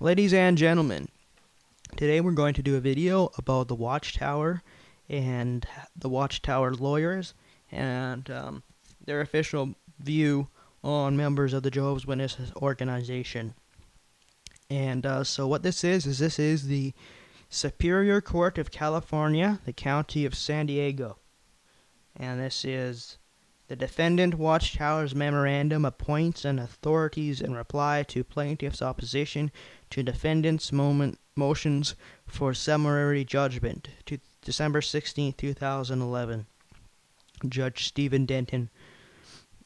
Ladies and gentlemen, today we're going to do a video about the Watchtower and the Watchtower lawyers and their official view on members of the Jehovah's Witnesses organization. And so what this is the Superior Court of California, the County of San Diego. And this is the defendant Watchtower's memorandum appoints and authorities in reply to plaintiff's opposition to defendant's motions for summary judgment to December 16, 2011. Judge Stephen Denton.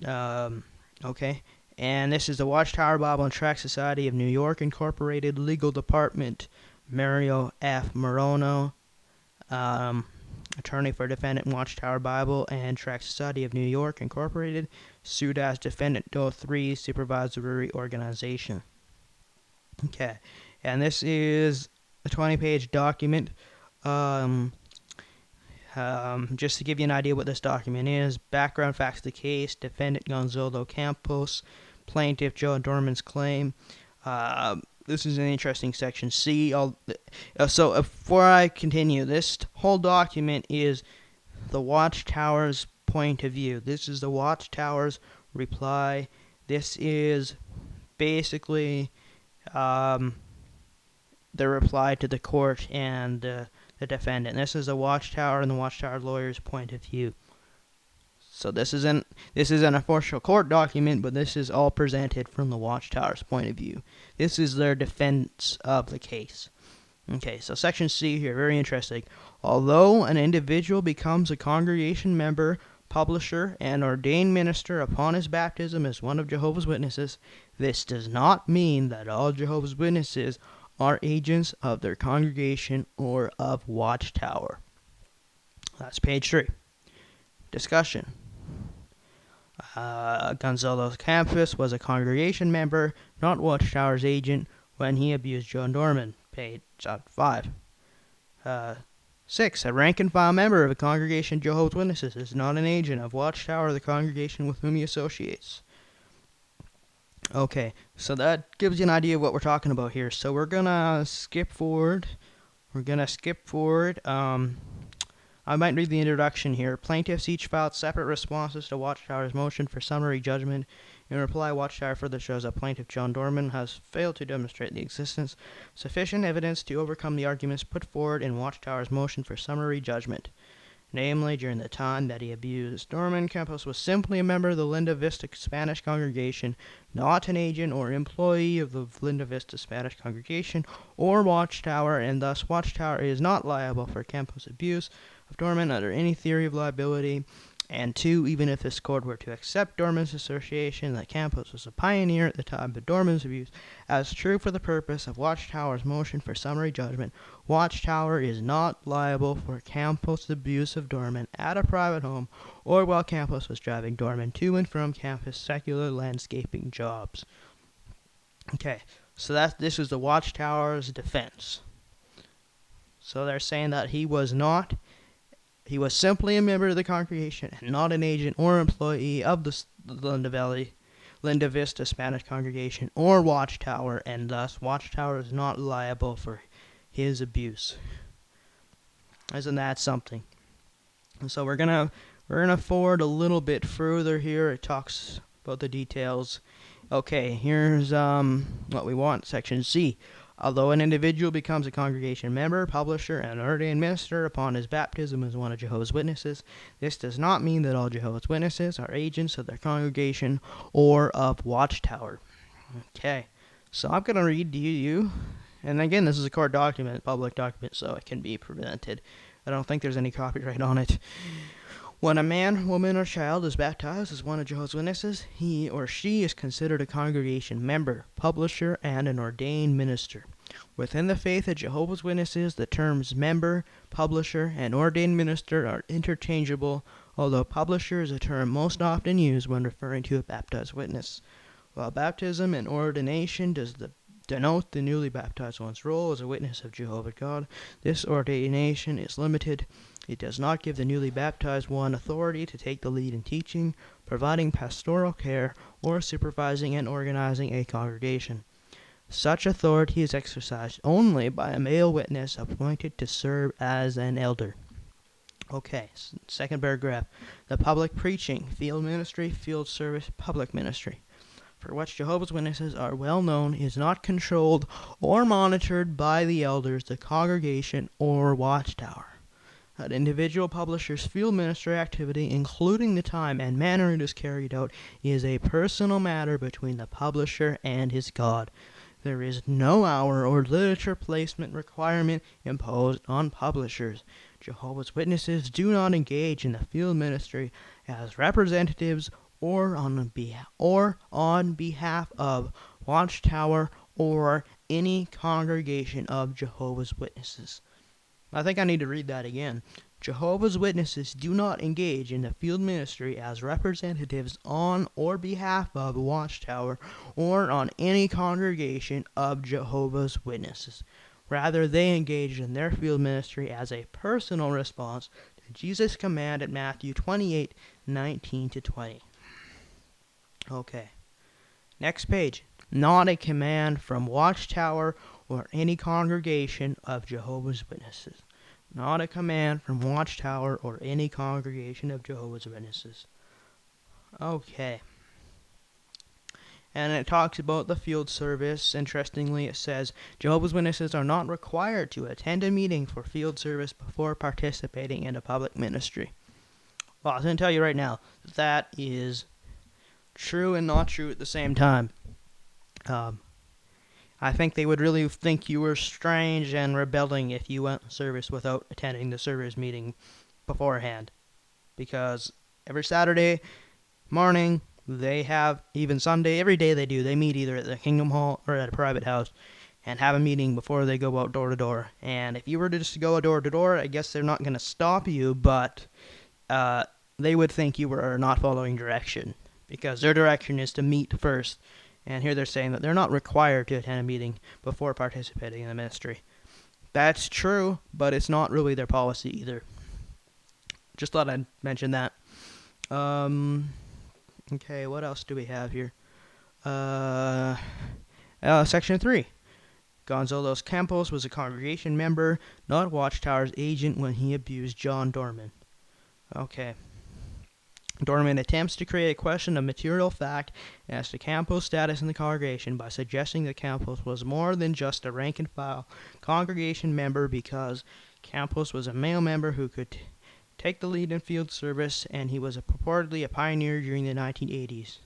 Okay. And this is the Watchtower Bible and Tract Society of New York Incorporated Legal Department. Mario F. Morono, attorney for defendant Watchtower Bible and Tract Society of New York Incorporated, sued as defendant Do3 Supervisory Organization. Okay, and this is a 20-page document. Just to give you an idea what this document is: background facts of the case, defendant Gonzalo Campos, plaintiff Joe Dorman's claim. This is an interesting section C. So before I continue, this whole document is the Watchtower's point of view. This is the Watchtower's reply. This is basically the reply to the court and the defendant. This is the Watchtower and the Watchtower lawyer's point of view. So this isn't an official court document, but this is all presented from the Watchtower's point of view. This is their defense of the case. Okay, so section C here, very interesting. Although an individual becomes a congregation member, publisher, and ordained minister upon his baptism as one of Jehovah's Witnesses, this does not mean that all Jehovah's Witnesses are agents of their congregation or of Watchtower. That's page 3. Discussion. Gonzalo Campos was a congregation member, not Watchtower's agent, when he abused John Dorman. Page 5. 6. A rank-and-file member of a congregation Jehovah's Witnesses is not an agent of Watchtower or the congregation with whom he associates. Okay, so that gives you an idea of what we're talking about here. So we're gonna skip forward. I might read the introduction here. Plaintiffs each filed separate responses to Watchtower's motion for summary judgment. In reply, Watchtower further shows that plaintiff John Dorman has failed to demonstrate the existence of sufficient evidence to overcome the arguments put forward in Watchtower's motion for summary judgment. Namely, during the time that he abused Dorman, Campos was simply a member of the Linda Vista Spanish congregation, not an agent or employee of the Linda Vista Spanish congregation or Watchtower, and thus Watchtower is not liable for Campos' abuse of Dorman under any theory of liability. And 2, even if this court were to accept Dorman's assertion that Campos was a pioneer at the time of Dorman's abuse as true for the purpose of Watchtower's motion for summary judgment, Watchtower is not liable for Campos' abuse of Dorman at a private home or while Campos was driving Dorman to and from campus secular landscaping jobs. Okay, so this is the Watchtower's defense. So they're saying that he was simply a member of the congregation and not an agent or employee of the Linda Vista Spanish congregation or Watchtower, and thus Watchtower is not liable for his abuse. Isn't that something? And so we're gonna forward a little bit further here. It talks about the details. Okay, here's what we want. Section C. Although an individual becomes a congregation member, publisher, and ordained minister upon his baptism as one of Jehovah's Witnesses, this does not mean that all Jehovah's Witnesses are agents of their congregation or of Watchtower. Okay, so I'm going to read to you, and again, this is a court document, public document, so it can be presented. I don't think there's any copyright on it. When a man, woman, or child is baptized as one of Jehovah's Witnesses, he or she is considered a congregation member, publisher, and an ordained minister. Within the faith of Jehovah's Witnesses, the terms member, publisher, and ordained minister are interchangeable, although publisher is a term most often used when referring to a baptized witness. While baptism and ordination denote the newly baptized one's role as a witness of Jehovah God, this ordination is limited. It does not give the newly baptized one authority to take the lead in teaching, providing pastoral care, or supervising and organizing a congregation. Such authority is exercised only by a male witness appointed to serve as an elder. Okay, second paragraph. The public preaching, field ministry, field service, public ministry, for which Jehovah's Witnesses are well known, is not controlled or monitored by the elders, the congregation, or Watchtower. An individual publisher's field ministry activity, including the time and manner it is carried out, is a personal matter between the publisher and his God. There is no hour or literature placement requirement imposed on publishers. Jehovah's Witnesses do not engage in the field ministry as representatives or on behalf of Watchtower or any congregation of Jehovah's Witnesses. I think I need to read that again. Jehovah's Witnesses do not engage in the field ministry as representatives on or behalf of Watchtower or on any congregation of Jehovah's Witnesses. Rather, they engage in their field ministry as a personal response to Jesus' command at Matthew 28:19-20. Okay. Next page. Not a command from Watchtower or any congregation of Jehovah's Witnesses. Not a command from Watchtower or any congregation of Jehovah's Witnesses. Okay. And it talks about the field service. Interestingly, it says Jehovah's Witnesses are not required to attend a meeting for field service before participating in a public ministry. Well, I was going to tell you right now, that is true and not true at the same time. I think they would really think you were strange and rebelling if you went to service without attending the service meeting beforehand. Because every Saturday morning, they have, even Sunday, every day they do, they meet either at the Kingdom Hall or at a private house and have a meeting before they go out door to door. And if you were to just go door to door, I guess they're not going to stop you, but they would think you were not following direction, because their direction is to meet first. And here they're saying that they're not required to attend a meeting before participating in the ministry. That's true, but it's not really their policy either. Just thought I'd mention that. Okay, what else do we have here? Section 3. Gonzalo Campos was a congregation member, not Watchtower's agent when he abused John Dorman. Okay. Dorman attempts to create a question of material fact as to Campos' status in the congregation by suggesting that Campos was more than just a rank-and-file congregation member, because Campos was a male member who could take the lead in field service, and he was purportedly a pioneer during the 1980s.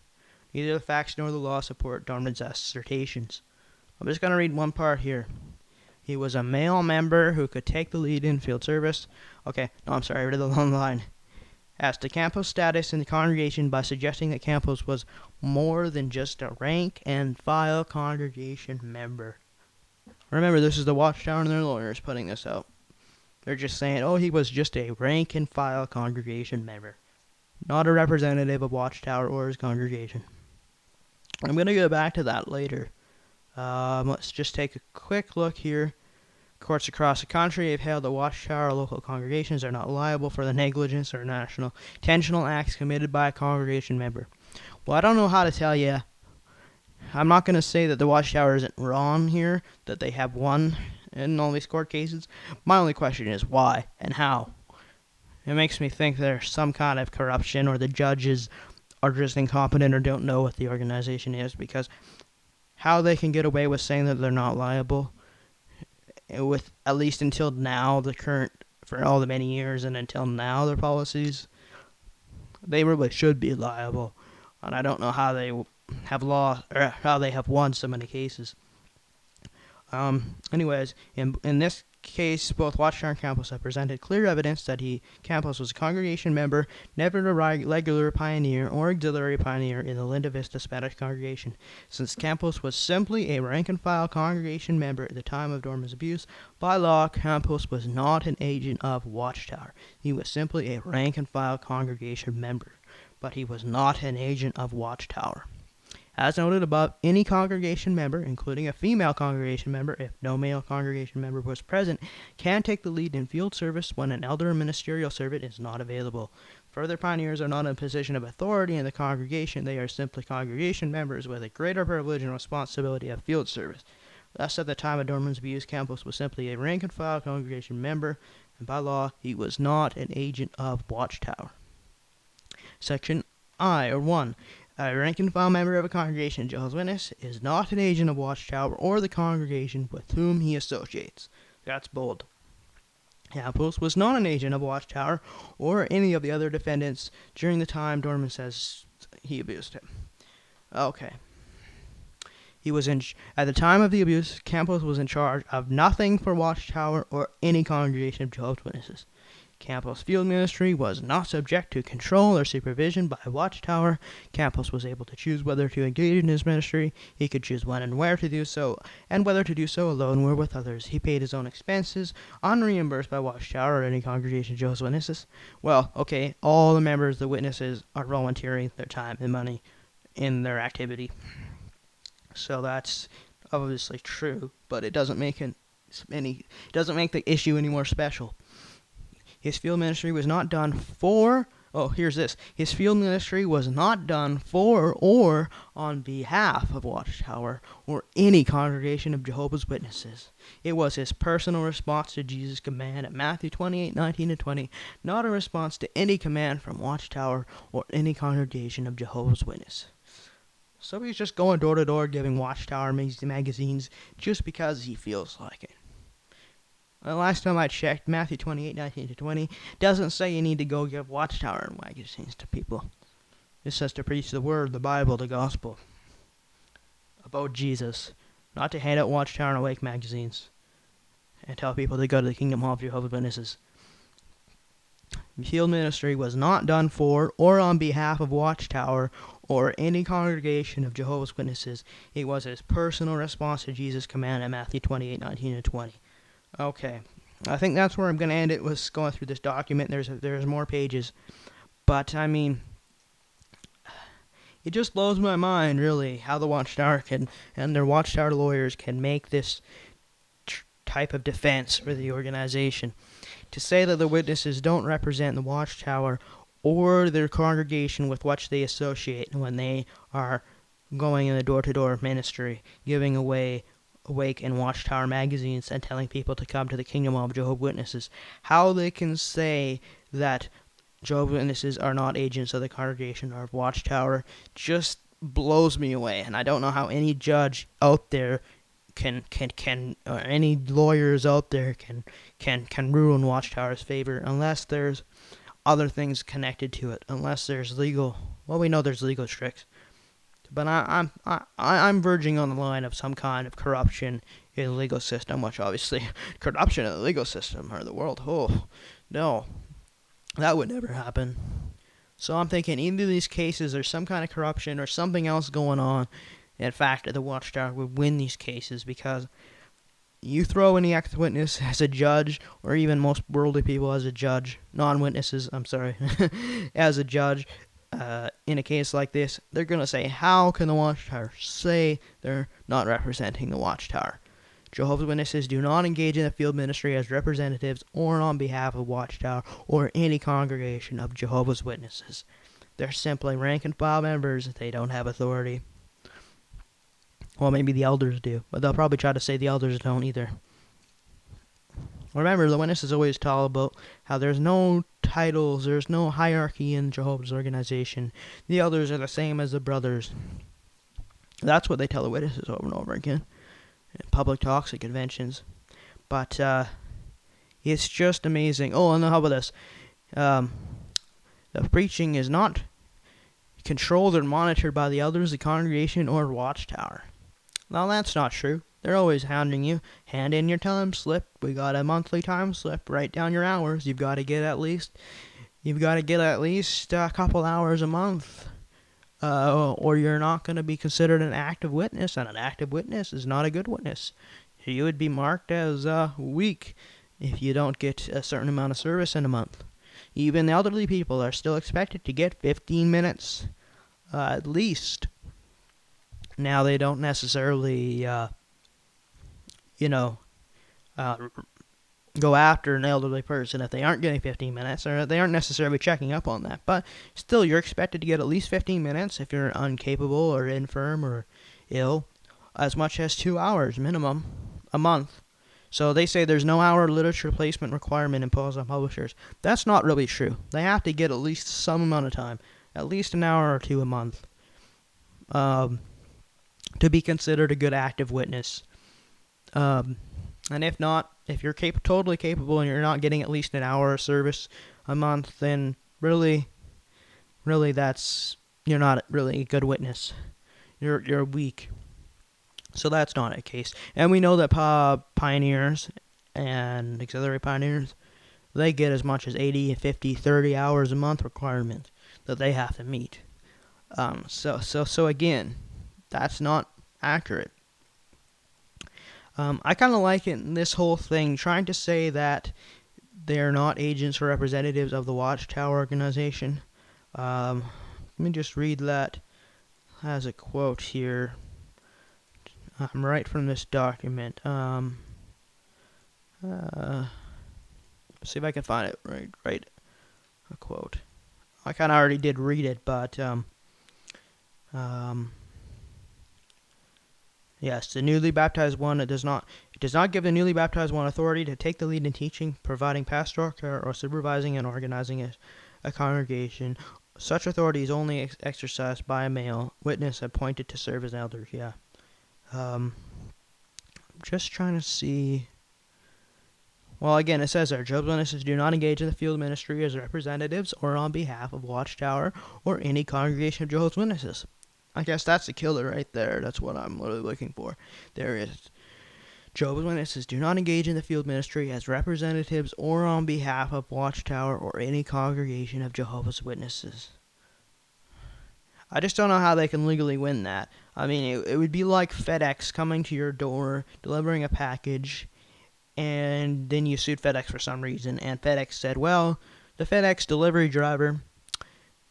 Neither the facts nor the law support Dorman's assertions. I'm just going to read one part here. He was a male member who could take the lead in field service. Okay, no, I'm sorry, I read the long line. As to Campos' status in the congregation by suggesting that Campos was more than just a rank-and-file congregation member. Remember, this is the Watchtower and their lawyers putting this out. They're just saying, oh, he was just a rank-and-file congregation member, not a representative of Watchtower or his congregation. I'm going to go back to that later. Let's just take a quick look here. Courts across the country have held that Watchtower local congregations are not liable for the negligence or intentional acts committed by a congregation member. Well, I don't know how to tell you. I'm not going to say that the Watchtower isn't wrong here, that they have won in all these court cases. My only question is why and how. It makes me think there's some kind of corruption, or the judges are just incompetent or don't know what the organization is, because how they can get away with saying that they're not liable, with at least until now, the current, for all the many years and until now, their policies, they really should be liable. And I don't know how they have lost, or how they have won so many cases. Anyways, in this case, both Watchtower and Campos have presented clear evidence that Campos was a congregation member, never a regular pioneer or auxiliary pioneer in the Linda Vista Spanish congregation. Since Campos was simply a rank-and-file congregation member at the time of Dorman's abuse, by law, Campos was not an agent of Watchtower. He was simply a rank-and-file congregation member, but he was not an agent of Watchtower. As noted above, any congregation member, including a female congregation member, if no male congregation member was present, can take the lead in field service when an elder or ministerial servant is not available. Further, pioneers are not in a position of authority in the congregation. They are simply congregation members with a greater privilege and responsibility of field service. Thus, at the time of Dorman's abuse, Campos was simply a rank-and-file congregation member, and by law, he was not an agent of Watchtower. Section I, or 1. A rank-and-file member of a congregation of Jehovah's Witnesses is not an agent of Watchtower or the congregation with whom he associates. That's bold. Campos was not an agent of Watchtower or any of the other defendants during the time Dorman says he abused him. Okay. At the time of the abuse, Campos was in charge of nothing for Watchtower or any congregation of Jehovah's Witnesses. Campos' field ministry was not subject to control or supervision by Watchtower. Campos was able to choose whether to engage in his ministry. He could choose when and where to do so, and whether to do so alone or with others. He paid his own expenses, unreimbursed by Watchtower or any congregation of Jehovah's Witnesses. Well, okay, all the members, the witnesses, are volunteering their time and money in their activity. So that's obviously true, but it doesn't make the issue any more special. His field ministry was not done for. His field ministry was not done for or on behalf of Watchtower or any congregation of Jehovah's Witnesses. It was his personal response to Jesus' command at Matthew 28:19-20, not a response to any command from Watchtower or any congregation of Jehovah's Witnesses. So he's just going door to door giving Watchtower magazines just because he feels like it. Last time I checked, Matthew 28:19-20 doesn't say you need to go give Watchtower magazines to people. It says to preach the word, the Bible, the gospel about Jesus, not to hand out Watchtower and Awake magazines and tell people to go to the Kingdom Hall of Jehovah's Witnesses. Field ministry was not done for or on behalf of Watchtower or any congregation of Jehovah's Witnesses. It was his personal response to Jesus' command at Matthew 28:19-20. Okay, I think that's where I'm going to end it, was going through this document. There's more pages. But, I mean, it just blows my mind, really, how the Watchtower and their Watchtower lawyers can make this type of defense for the organization. To say that the witnesses don't represent the Watchtower or their congregation with which they associate when they are going in the door-to-door ministry, giving away Awake and Watchtower magazines and telling people to come to the Kingdom of Jehovah's Witnesses. How they can say that Jehovah's Witnesses are not agents of the congregation or of Watchtower just blows me away. And I don't know how any judge out there can or any lawyers out there can rule in Watchtower's favor unless there's other things connected to it. Unless there's legal. Well, we know there's legal tricks. But I'm verging on the line of some kind of corruption in the legal system, which obviously corruption in the legal system or the world. Oh, no, that would never happen. So I'm thinking either of these cases there's some kind of corruption or something else going on. In fact, the Watchtower would win these cases because you throw any ex-witness as a judge, or even most worldly people as a judge, non-witnesses, as a judge. In a case like this, they're going to say, how can the Watchtower say they're not representing the Watchtower? Jehovah's Witnesses do not engage in the field ministry as representatives or on behalf of Watchtower or any congregation of Jehovah's Witnesses. They're simply rank-and-file members. They don't have authority. Well, maybe the elders do, but they'll probably try to say the elders don't either. Remember, the witnesses always talk about how there's no titles, there's no hierarchy in Jehovah's organization. The elders are the same as the brothers. That's what they tell the witnesses over and over again in public talks at conventions. But it's just amazing. Oh, and how about this? The preaching is not controlled or monitored by the elders, the congregation, or Watchtower. Now, that's not true. They're always hounding you. Hand in your time slip. We got a monthly time slip. Write down your hours. You've got to get at least a couple hours a month, or you're not going to be considered an active witness. And an active witness is not a good witness. You would be marked as weak if you don't get a certain amount of service in a month. Even the elderly people are still expected to get 15 minutes at least. Now, they don't necessarily go after an elderly person if they aren't getting 15 minutes, or they aren't necessarily checking up on that. But still, you're expected to get at least 15 minutes if you're incapable or infirm or ill. as much as 2 hours minimum a month. So they say there's no hour literature placement requirement imposed on publishers. That's not really true. They have to get at least some amount of time, at least an hour or two a month, to be considered a good active witness. And if not, if you're totally capable and you're not getting at least an hour of service a month, then really, you're not really a good witness. You're weak. So that's not a case. And we know that pioneers and auxiliary pioneers, they get as much as 80, 50, 30 hours a month requirement that they have to meet. So again, that's not accurate. I kind of liken this whole thing trying to say that they're not agents or representatives of the Watchtower organization. Let me just read that as a quote here. Right from this document. See if I can find it. Right. A quote. I kind of already did read it, but yes, the newly baptized one. It does not give the newly baptized one authority to take the lead in teaching, providing pastoral care, or supervising and organizing a congregation. Such authority is only exercised by a male witness appointed to serve as elders. Yeah. I'm just trying to see. Well, again, it says there, Jehovah's Witnesses do not engage in the field ministry as representatives or on behalf of Watchtower or any congregation of Jehovah's Witnesses. I guess that's the killer right there. That's what I'm really looking for. There is. Jehovah's Witnesses do not engage in the field ministry as representatives or on behalf of Watchtower or any congregation of Jehovah's Witnesses. I just don't know how they can legally win that. I mean, it would be like FedEx coming to your door, delivering a package, and then you sued FedEx for some reason, and FedEx said, well, the FedEx delivery driver,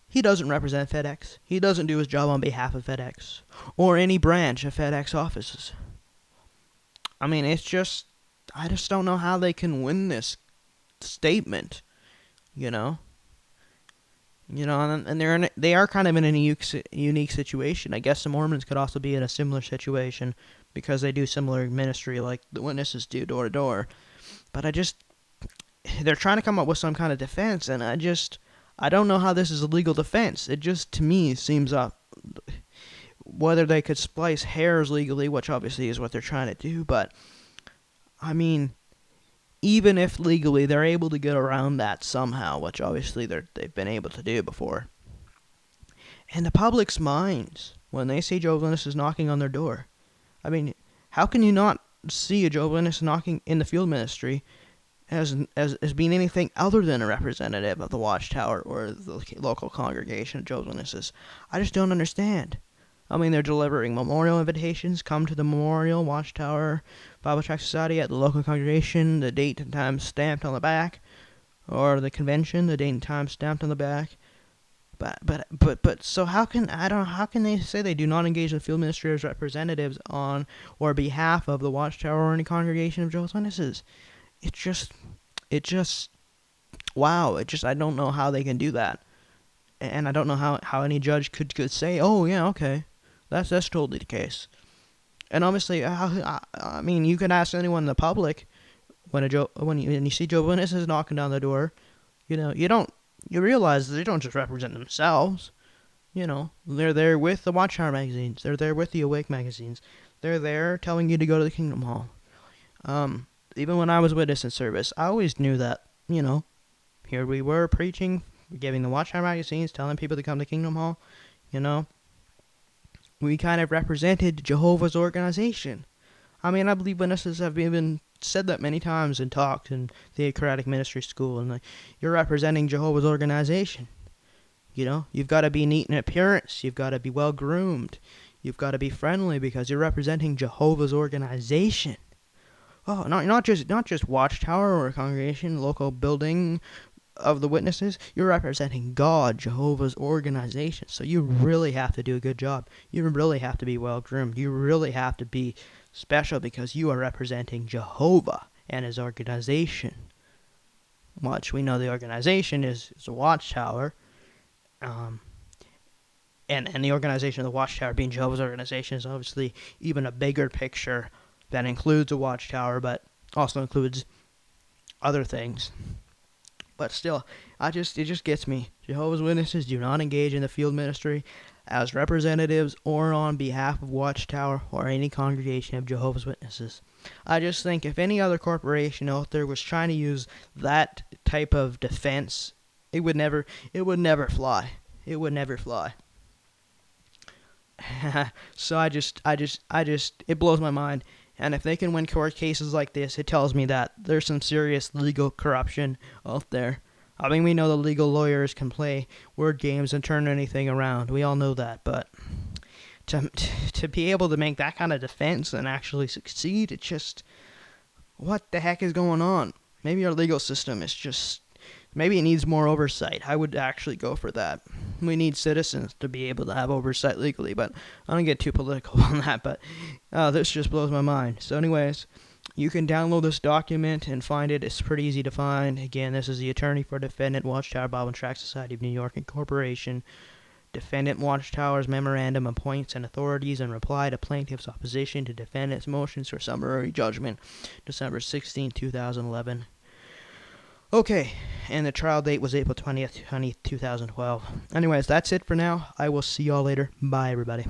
he doesn't represent FedEx. He doesn't do his job on behalf of FedEx, or any branch of FedEx offices. I mean, I just don't know how they can win this statement, you know? And they are kind of in a unique situation. I guess the Mormons could also be in a similar situation because they do similar ministry like the witnesses do door to door. But they're trying to come up with some kind of defense, and I don't know how this is a legal defense. It just, to me, seems whether they could splice hairs legally, which obviously is what they're trying to do, but, I mean, even if legally they're able to get around that somehow, which obviously they've been able to do before. And the public's minds, when they see Jehovah's Witnesses knocking on their door, I mean, how can you not see a Jehovah's Witness knocking in the field ministry as being anything other than a representative of the Watchtower or the local congregation of Jehovah's Witnesses? I just don't understand. I mean, they're delivering memorial invitations. Come to the memorial, Watchtower Bible Tract Society at the local congregation. The date and time stamped on the back, or the convention. The date and time stamped on the back. But so how can they say they do not engage in field ministry as representatives on or behalf of the Watchtower or any congregation of Jehovah's Witnesses? Wow. I don't know how they can do that, and I don't know how any judge could say, oh yeah, okay. That's totally the case. And obviously, I mean, you could ask anyone in the public when you see Jehovah's Witnesses knocking down the door, you realize they don't just represent themselves. They're there with the Watchtower magazines. They're there with the Awake magazines. They're there telling you to go to the Kingdom Hall. Even when I was witnessing service, I always knew that, here we were preaching, giving the Watchtower magazines, telling people to come to Kingdom Hall, We kind of represented Jehovah's organization. I mean, I believe witnesses have even said that many times in talks in the Theocratic Ministry School, and you're representing Jehovah's organization. You've got to be neat in appearance, you've got to be well groomed, you've got to be friendly because you're representing Jehovah's organization. Oh, not just Watchtower or a congregation, local building of the witnesses. You're representing God, Jehovah's organization. So you really have to do a good job. You really have to be well groomed. You really have to be special because you are representing Jehovah and his organization. Which we know the organization is a Watchtower. and the organization of the Watchtower being Jehovah's organization is obviously even a bigger picture that includes the Watchtower, but also includes other things. But still, it just gets me. Jehovah's Witnesses do not engage in the field ministry as representatives or on behalf of Watchtower or any congregation of Jehovah's Witnesses. I just think if any other corporation out there was trying to use that type of defense, it would never fly. It would never fly. So it blows my mind. And if they can win court cases like this, it tells me that there's some serious legal corruption out there. I mean, we know the legal lawyers can play word games and turn anything around. We all know that. But to be able to make that kind of defense and actually succeed, it's just, what the heck is going on? Maybe our legal system is just, maybe it needs more oversight. I would actually go for that. We need citizens to be able to have oversight legally, but I don't get too political on that, but this just blows my mind. So anyways, you can download this document and find it. It's pretty easy to find. Again, this is the attorney for defendant Watchtower Bible and Tract Society of New York Incorporation. Defendant Watchtower's memorandum appoints and authorities in reply to plaintiff's opposition to defendant's motions for summary judgment, December 16, 2011. Okay, and the trial date was April 20th, 2012. Anyways, that's it for now. I will see y'all later. Bye, everybody.